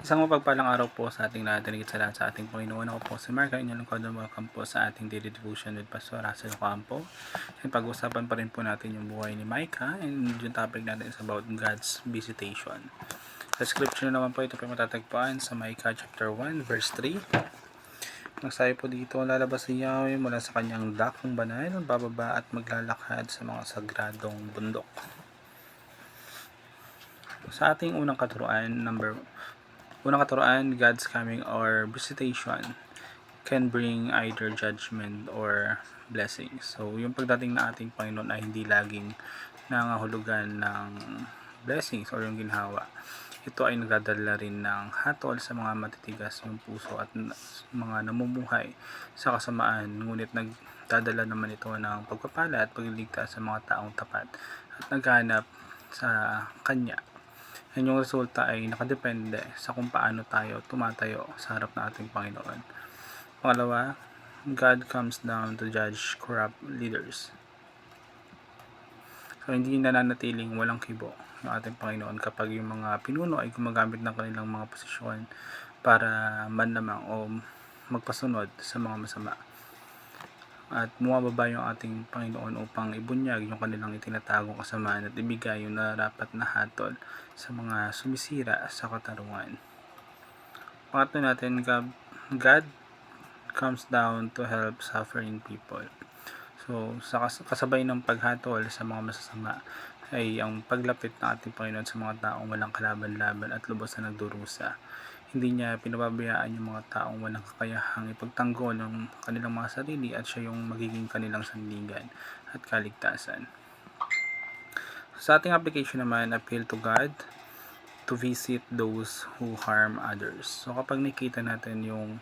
Isang mapagpalang araw po sa ating lahat, higit sa lahat sa ating Panginoon. Ako po si Mark, ang inyong lingkod. Welcome po sa ating daily devotion with Pastor Russell Ocampo. And pag-usapan pa rin po natin yung buhay ni Micah, and yung topic natin is about God's visitation. Sa scripture naman po ito po matatagpuan sa Micah chapter 1 verse 3. Nagsabi po dito, lalabas si Yahweh mula sa kanyang dakong banal, bababa at maglalakad sa mga sagradong bundok. Sa ating unang katuruan, God's coming or visitation can bring either judgment or blessings. So, yung pagdating na ating Panginoon ay hindi laging nangahulugan ng blessings or yung ginhawa. Ito ay nagdadala rin ng hatol sa mga matitigas yung puso at mga namumuhay sa kasamaan. Ngunit nagdadala naman ito ng pagpapala at pagliligtas sa mga taong tapat at naghanap sa Kanya. Yan yung resulta ay nakadepende sa kung paano tayo tumatayo sa harap ng ating Panginoon. Pangalawa, God comes down to judge corrupt leaders. So, hindi nananatiling walang kibo ng ating Panginoon kapag yung mga pinuno ay gumagamit ng kanilang mga posisyon para man lamang o magpasunod sa mga masama. At bumababa yung ating Panginoon upang ibunyag yung kanilang itinatagong kasamaan at ibigay yung narapat na hatol sa mga sumisira sa katarungan. Pangatlo natin, God comes down to help suffering people. So, sa kasabay ng paghatol sa mga masasama ay ang paglapit ng ating Panginoon sa mga taong walang kalaban-laban at lubos na nagdurusa. Hindi niya pinababayaan yung mga taong walang kakayahang ipagtanggol ng kanilang mga sarili at siya yung magiging kanilang sandigan at kaligtasan. Sa ating application naman, appeal to God to visit those who harm others. So kapag nakita natin yung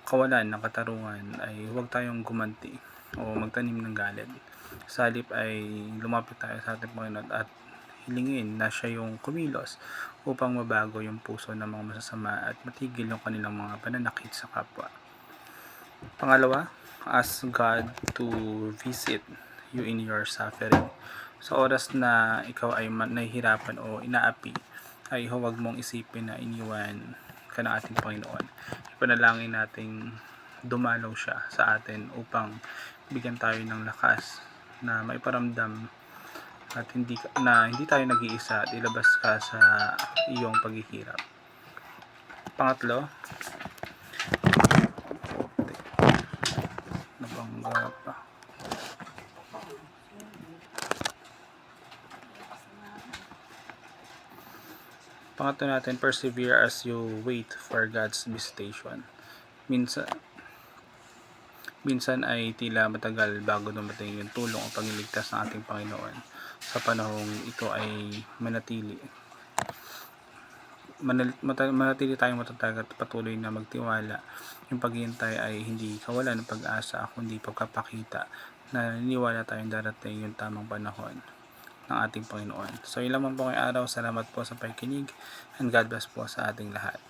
kawalan ng katarungan ay huwag tayong gumanti o magtanim ng galit. Sa halip ay lumapit tayo sa ating Panginoon at hilingin na siya yung kumilos upang mabago yung puso ng mga masasama at matigil yung kanilang mga pananakit sa kapwa. Pangalawa, ask God to visit you in your suffering. Sa oras na ikaw ay nahihirapan o inaapi, ay huwag mong isipin na iniwan ka ng ating Panginoon. Ipanalangin nating dumalaw siya sa atin upang bigyan tayo ng lakas na maiparamdam at hindi tayo nag-iisa at ilabas ka sa iyong paghihirap. Pangatlo, nabangga pa. Pangatlo natin, persevere as you wait for God's visitation. Minsan ay tila matagal bago dumating yung tulong o pagliligtas ng ating Panginoon. Sa panahong ito ay manatili tayong matatag at patuloy na magtiwala. Yung paghihintay ay hindi kawalan ng pag-asa, kundi pagkapakita na naniniwala tayong darating yung tamang panahon ng ating Panginoon. So, yun lamang po ngayong araw. Salamat po sa pakikinig and God bless po sa ating lahat.